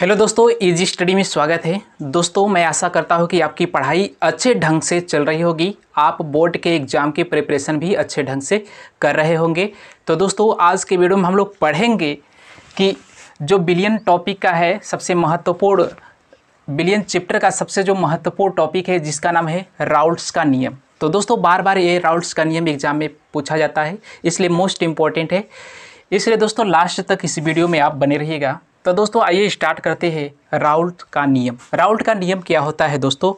Hello दोस्तों, easy study में स्वागत है। दोस्तों, मैं आशा करता हूं कि आपकी पढ़ाई अच्छे ढंग से चल रही होगी। आप बोर्ड के एग्ज़ाम की प्रिपरेशन भी अच्छे ढंग से कर रहे होंगे। तो दोस्तों, आज के वीडियो में हम लोग पढ़ेंगे कि जो बिलियन टॉपिक का है, सबसे महत्वपूर्ण बिलियन चैप्टर का सबसे जो महत्वपूर्ण टॉपिक है, जिसका नाम है राउल्ट्स का नियम। तो दोस्तों, बार बार ये राउल्ट्स का नियम एग्ज़ाम में पूछा जाता है, इसलिए मोस्ट इम्पॉर्टेंट है। इसलिए दोस्तों, लास्ट तक इस वीडियो में आप बने रहिएगा। तो दोस्तों, आइए स्टार्ट करते हैं राउल्ट का नियम। राउल्ट का नियम क्या होता है दोस्तों?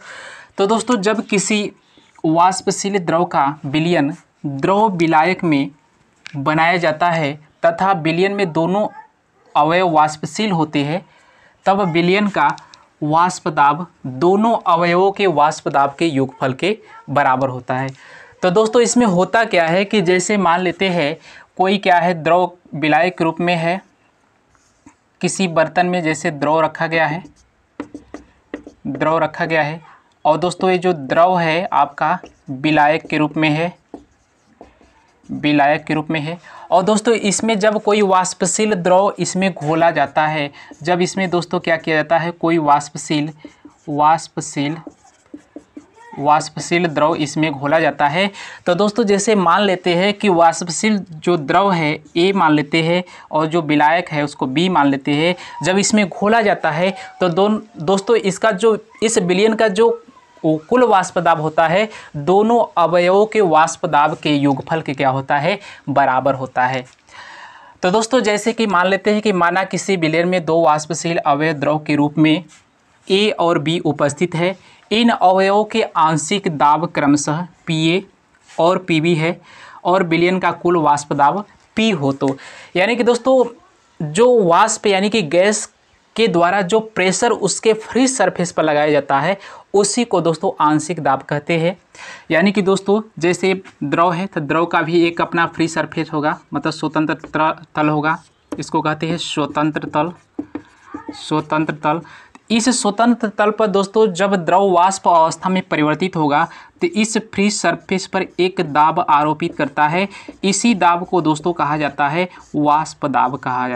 तो दोस्तों, जब किसी वाष्पशील द्रव का विलयन द्रव विलायक में बनाया जाता है तथा विलयन में दोनों अवयव वाष्पशील होते हैं, तब विलयन का वाष्प दाब दोनों अवयवों के वाष्प दाब के योगफल के बराबर होता है। तो दोस्तों, इसमें होता क्या है कि जैसे मान लेते हैं कोई क्या है, द्रव विलायक रूप में है, किसी बर्तन में जैसे द्रव रखा गया है और दोस्तों ये जो द्रव है आपका विलायक के रूप में है और दोस्तों इसमें जब कोई वाष्पशील द्रव इसमें घोला जाता है, जब इसमें दोस्तों क्या किया जाता है, कोई वाष्पशील द्रव इसमें घोला जाता है। तो दोस्तों, जैसे मान लेते हैं कि वाष्पशील जो द्रव है ए मान लेते हैं और जो विलायक है उसको बी मान लेते हैं। जब इसमें घोला जाता है तो दोस्तों इसका जो इस विलयन का जो कुल वाष्प दाब होता है, दोनों अवयवों के वाष्प दाब के योगफल के क्या होता है, बराबर होता है। तो दोस्तों, जैसे कि मान लेते हैं कि माना किसी विलयन में दो वाष्पशील अवयव द्रव के रूप में ए और बी उपस्थित है। इन अवयवों के आंशिक दाब क्रमशः Pa और Pb है और विलयन का कुल वाष्प दाब P हो। तो यानी कि दोस्तों, जो वाष्प यानी कि गैस के द्वारा जो प्रेशर उसके फ्री सरफेस पर लगाया जाता है, उसी को दोस्तों आंशिक दाब कहते हैं। यानी कि दोस्तों, जैसे द्रव है तो द्रव का भी एक अपना फ्री सरफेस होगा, मतलब स्वतंत्र तल होगा, इसको कहते हैं स्वतंत्र तल। इस स्वतंत्र तल पर दोस्तों जब द्रव वाष्प अवस्था में परिवर्तित होगा तो इस फ्री सरफेस पर एक दाब आरोपित करता है। इसी दाब को दोस्तों कहा जाता है वाष्प दाब कहा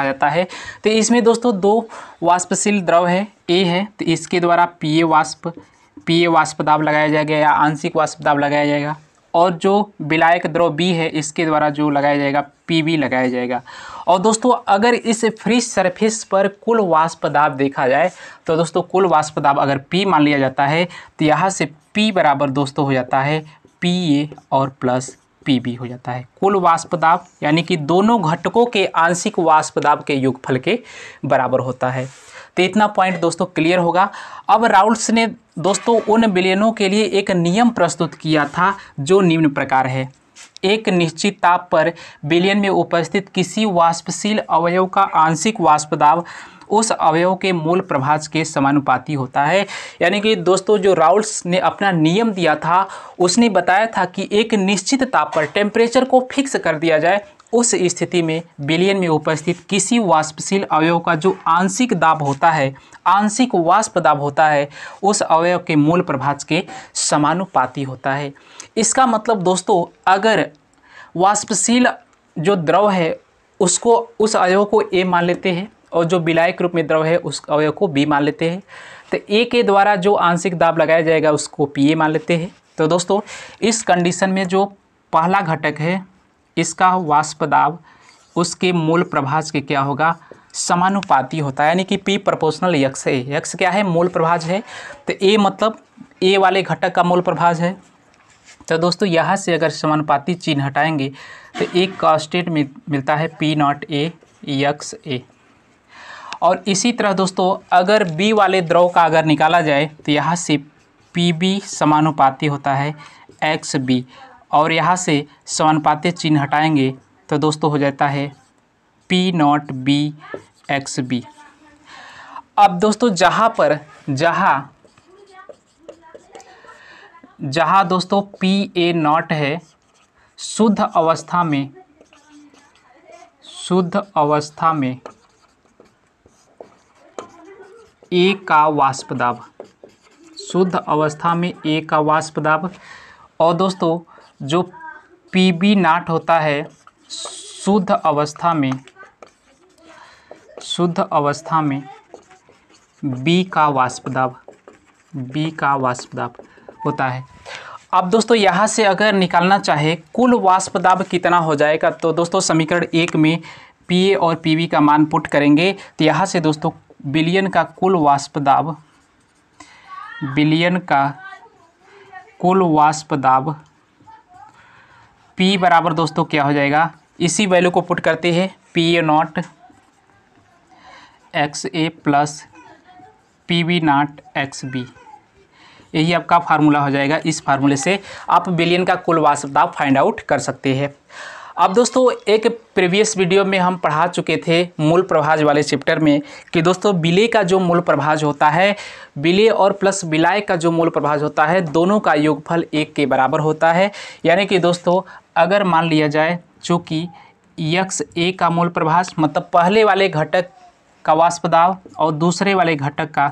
जाता है। तो इसमें दोस्तों दो वाष्पशील द्रव है, ए है, तो इसके द्वारा पीए वाष्प दाब लगाया जाएगा या आंशिक वाष्प दाब लगाया जाएगा, और जो विलायक द्रव बी है इसके द्वारा जो लगाया जाएगा Pb लगाया जाएगा। और दोस्तों, अगर इस फ्री सरफेस पर कुल वाष्प दाब देखा जाए तो दोस्तों कुल वाष्प दाब अगर P मान लिया जाता है तो यहाँ से P बराबर दोस्तों हो जाता है Pa और प्लस Pb हो जाता है। कुल वाष्प दाब यानी कि दोनों घटकों के आंशिक वाष्प दाब के योगफल के बराबर होता है। तो इतना पॉइंट दोस्तों क्लियर होगा। अब राउल्ट्स ने दोस्तों उन विलयनों के लिए एक नियम प्रस्तुत किया था जो निम्न प्रकार है। एक निश्चित ताप पर विलयन में उपस्थित किसी वाष्पशील अवयव का आंशिक वाष्प दाब उस अवयव के मूल प्रभाज के समानुपाती होता है। यानी कि दोस्तों, जो राउल्ट्स ने अपना नियम दिया था, उसने बताया था कि एक निश्चित ताप पर टेम्परेचर को फिक्स कर दिया जाए, उस स्थिति में विलयन में उपस्थित किसी वाष्पशील अवयव का जो आंशिक दाब होता है, आंशिक वाष्प दाब होता है, उस अवयव के मूल प्रभाज के समानुपाती होता है। इसका मतलब दोस्तों, अगर वाष्पशील जो द्रव है उसको उस अवयव को ए मान लेते हैं और जो विलायक रूप में द्रव है उस अवयव को बी मान लेते हैं, तो ए के द्वारा जो आंशिक दाब लगाया जाएगा उसको Pa मान लेते हैं। तो दोस्तों, इस कंडीशन में जो पहला घटक है इसका वाष्प दाब उसके मूल प्रभाज के क्या होगा, समानुपाती होता है। यानी कि P प्रोपोर्शनल x है। x क्या है, मूल प्रभाज है, तो A मतलब A वाले घटक का मूल प्रभाज है। तो दोस्तों, यहाँ से अगर समानुपाती चिन्ह हटाएंगे तो एक कांस्टेंट मिलता है P0A XA। और इसी तरह दोस्तों, अगर B वाले द्रव का अगर निकाला जाए तो यहाँ से Pb समानुपाती होता है XB, और यहाँ से समानुपाती चिन्ह हटाएंगे तो दोस्तों हो जाता है P0B XB। अब दोस्तों, जहाँ दोस्तों Pa0 है, शुद्ध अवस्था में A का वाष्प दाब, शुद्ध अवस्था में A का वाष्प दाब, और दोस्तों जो Pb0 होता है शुद्ध अवस्था में शुद्ध अवस्था में B का वाष्प दाब होता है। अब दोस्तों यहाँ से अगर निकालना चाहे कुल वाष्प दाब कितना हो जाएगा, तो दोस्तों समीकरण 1 में PA और PB का मान पुट करेंगे। तो यहाँ से दोस्तों बिलियन का कुल वाष्प दाब P बराबर दोस्तों क्या हो जाएगा, इसी वैल्यू को पुट करते हैं PA not XA plus PB not XB, यही आपका फार्मूला हो जाएगा। इस फार्मूले से आप बिलियन का कुल वाष्प दाब फाइंड आउट कर सकते हैं। अब दोस्तों एक प्रीवियस वीडियो में हम पढ़ा चुके थे मूल प्रभाज वाले चैप्टर में कि दोस्तों विलेय का जो मूल प्रभाज होता है, विलेय और प्लस विलायक का जो मूल प्रभाज होता है, दोनों का योगफल 1 के बराबर होता है। यानी कि दोस्तों अगर मान लिया जाए चूँकि XA का मूल प्रभाज मतलब पहले वाले घटक का वाष्प दाब और दूसरे वाले घटक का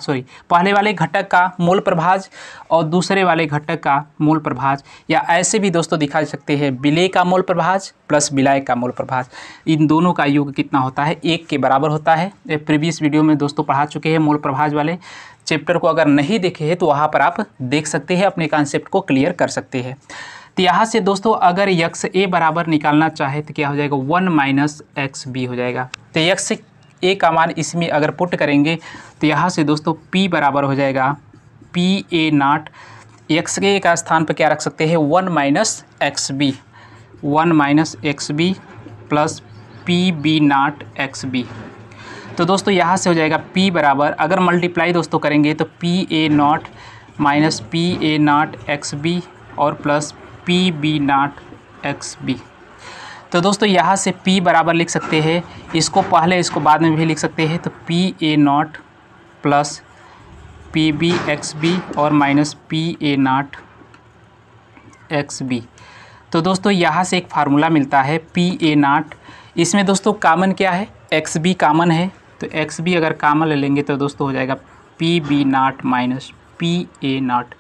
पहले वाले घटक का मूल प्रभाज और दूसरे वाले घटक का मूल प्रभाज, या ऐसे भी दोस्तों दिखा सकते हैं विलेय का मूल प्रभाज प्लस विलायक का मूल प्रभाज, इन दोनों का योग कितना होता है, 1 के बराबर होता है। प्रीवियस वीडियो में दोस्तों पढ़ा चुके हैं मूल प्रभाज वाले चैप्टर को, अगर नहीं देखे हैं तो वहाँ पर आप देख सकते हैं, अपने कॉन्सेप्ट को क्लियर कर सकते हैं। तो यहाँ से दोस्तों अगर XA बराबर निकालना चाहे तो क्या हो जाएगा, 1 माइनस XB हो जाएगा। तो XA का मान इसमें अगर पुट करेंगे तो यहाँ से दोस्तों P बराबर हो जाएगा PA नॉट, XA का स्थान पर क्या रख सकते हैं 1 minus XB plus PB not XB। तो दोस्तों यहाँ से हो जाएगा P बराबर, अगर मल्टीप्लाई दोस्तों करेंगे तो PA not minus PA not XB और प्लस PB नॉट XB। तो दोस्तों यहाँ से P बराबर लिख सकते हैं, इसको पहले इसको बाद में भी लिख सकते हैं, तो PA not plus PB XB और माइनस PA नॉट XB। तो दोस्तों यहाँ से एक फार्मूला मिलता है PA नॉट, इसमें दोस्तों कामन क्या है, XB कामन है, तो XB अगर कामन ले लेंगे तो दोस्तों हो जाएगा PB not minus PA not.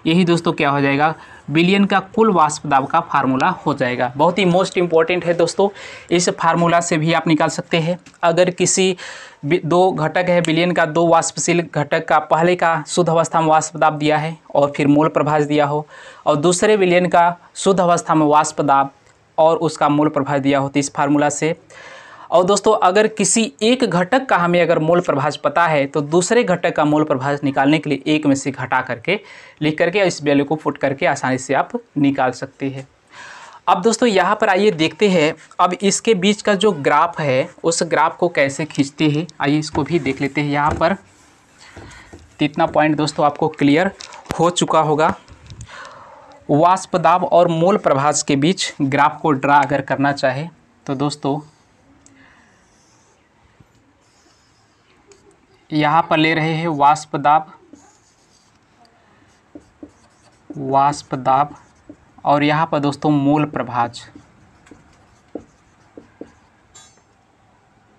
यही दोस्तों क्या हो जाएगा, बिलियन का कुल वाष्प दाब का फार्मूला हो जाएगा। बहुत ही मोस्ट इंपॉर्टेंट है दोस्तों, इस फार्मूला से भी आप निकाल सकते हैं। अगर किसी दो घटक है बिलियन का, दो वाष्पशील घटक का पहले का शुद्ध अवस्था में वाष्प दाब दिया है और फिर मूल प्रभाज दिया हो, और दूसरे बिलियन का शुद्ध अवस्था में वाष्प दाब और उसका मूल प्रभाज दिया हो, तो इस फार्मूला से। और दोस्तों अगर किसी एक घटक का हमें अगर मूल प्रभाज पता है तो दूसरे घटक का मूल प्रभाज निकालने के लिए एक में से घटा करके लिख करके इस वैल्यू को पुट करके आसानी से आप निकाल सकते हैं। अब दोस्तों यहाँ पर आइए देखते हैं, अब इसके बीच का जो ग्राफ है उस ग्राफ को कैसे खींचते हैं, आइए इसको भी देख लेते हैं। यहाँ पर इतना पॉइंट दोस्तों आपको क्लियर हो चुका होगा। वाष्प दाब और मूल प्रभाज के बीच ग्राफ को ड्रा अगर करना चाहे तो दोस्तों यहाँ पर ले रहे हैं वाष्प दाब और यहाँ पर दोस्तों मूल प्रभाज,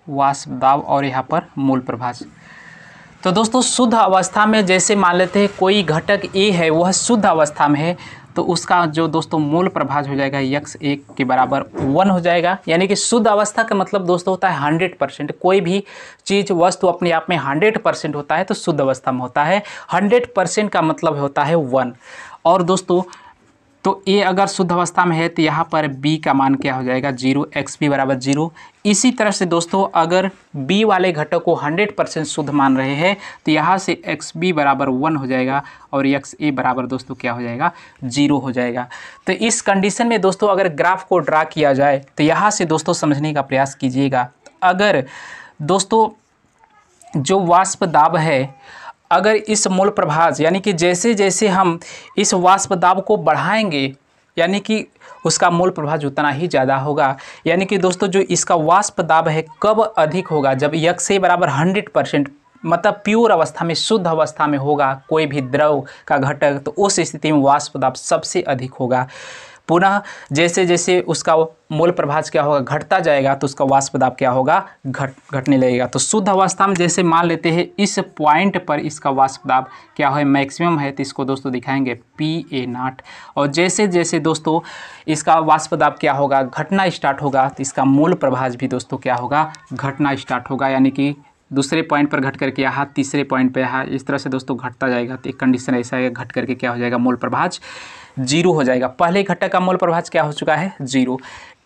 वाष्प दाब और यहाँ पर मूल प्रभाज। तो दोस्तों शुद्ध अवस्था में जैसे मान लेते हैं कोई घटक A है वह शुद्ध अवस्था में है, तो उसका जो दोस्तों मूल प्रभाज हो जाएगा XA के बराबर 1 हो जाएगा। यानी कि शुद्ध अवस्था का मतलब दोस्तों होता है 100%। कोई भी चीज़ वस्तु अपने आप में 100% होता है तो शुद्ध अवस्था में होता है। 100% का मतलब होता है 1। और दोस्तों तो A अगर शुद्ध अवस्था में है तो यहाँ पर B का मान क्या हो जाएगा 0, XB बराबर 0। इसी तरह से दोस्तों अगर B वाले घटक को 100% शुद्ध मान रहे हैं तो यहाँ से XB बराबर 1 हो जाएगा और XA बराबर दोस्तों क्या हो जाएगा 0 हो जाएगा। तो इस कंडीशन में दोस्तों अगर ग्राफ को ड्रा किया जाए तो यहाँ से दोस्तों समझने का प्रयास कीजिएगा। अगर दोस्तों जो वाष्प दाब है, अगर इस मूल प्रभाज यानी कि जैसे जैसे हम इस वाष्प दाब को बढ़ाएंगे यानी कि उसका मूल प्रभाज उतना ही ज़्यादा होगा। यानी कि दोस्तों जो इसका वाष्प दाब है कब अधिक होगा, जब XA बराबर 100% मतलब प्योर अवस्था में शुद्ध अवस्था में होगा कोई भी द्रव का घटक, तो उस स्थिति में वाष्प दाब सबसे अधिक होगा। पुनः जैसे जैसे उसका मोल प्रभाज क्या होगा, घटता जाएगा, तो उसका वाष्प दाब क्या होगा, घटने लगेगा। तो शुद्ध अवस्था में जैसे मान लेते हैं इस पॉइंट पर इसका वाष्प दाब क्या है, मैक्सिमम है, तो इसको दोस्तों दिखाएंगे PA0। और जैसे जैसे दोस्तों इसका वाष्प दाब क्या होगा, घटना स्टार्ट होगा, तो इसका मोल प्रभाज भी दोस्तों क्या होगा, घटना स्टार्ट होगा। यानी कि दूसरे पॉइंट पर घट करके यहाँ तीसरे पॉइंट पे यहाँ इस तरह से दोस्तों घटता जाएगा। तो एक कंडीशन ऐसा है, घट करके क्या हो जाएगा, मोल प्रभाज 0 हो जाएगा। पहले घटक का मोल प्रभाज क्या हो चुका है, 0।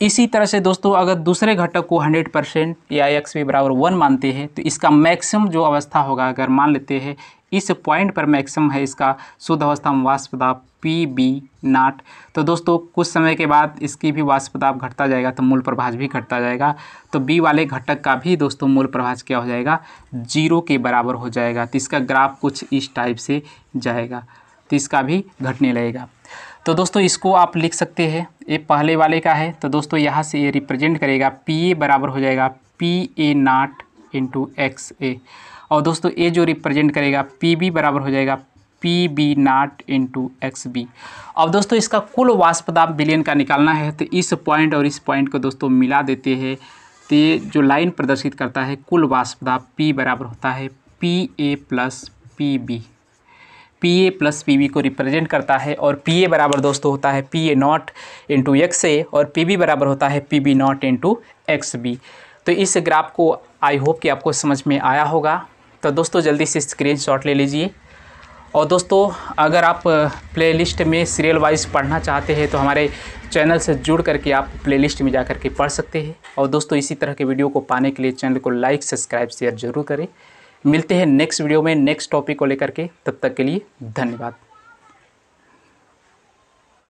इसी तरह से दोस्तों अगर दूसरे घटक को 100% या XV बराबर 1 मानते हैं, तो इसका मैक्सिमम जो अवस्था होगा, अगर मान लेते हैं इस पॉइंट पर मैक्सिमम है इसका शुद्ध अवस्था में वाष्प दाब PB0, तो दोस्तों कुछ समय के बाद इसकी भी वाष्प दाब घटता जाएगा, तो मूल प्रभाज भी घटता जाएगा। तो B वाले घटक का भी दोस्तों मूल प्रभाज क्या हो जाएगा, 0 के बराबर हो जाएगा। तो इसका ग्राफ कुछ इस टाइप से जाएगा, तो इसका भी घटने लगेगा। तो दोस्तों इसको आप लिख सकते हैं, ये पहले वाले का है, तो दोस्तों यहाँ से ये रिप्रेजेंट करेगा PA बराबर हो जाएगा PA0 इंटू XA, और दोस्तों ये जो रिप्रेजेंट करेगा PB बराबर हो जाएगा PB0 इंटू XB। अब दोस्तों इसका कुल वाष्प दाब विलयन का निकालना है, तो इस पॉइंट और इस पॉइंट को दोस्तों मिला देते हैं, तो ये जो लाइन प्रदर्शित करता है कुल वाष्प दाब P बराबर होता है PA plus PB। PA plus PB को रिप्रेजेंट करता है, और PA बराबर दोस्तों होता है PA0 इंटू XA, और PB बराबर होता है PB0 इंटू XB। तो इस ग्राफ को आई होप कि आपको समझ में आया होगा। तो दोस्तों जल्दी से स्क्रीनशॉट ले लीजिए। और दोस्तों अगर आप प्लेलिस्ट में सीरियल वाइज पढ़ना चाहते हैं, तो हमारे चैनल से जुड़ करके आप प्लेलिस्ट में जा कर के पढ़ सकते हैं। और दोस्तों इसी तरह के वीडियो को पाने के लिए चैनल को लाइक, सब्सक्राइब, शेयर जरूर करें। मिलते हैं नेक्स्ट वीडियो में नेक्स्ट टॉपिक को लेकर के, तब तक के लिए धन्यवाद।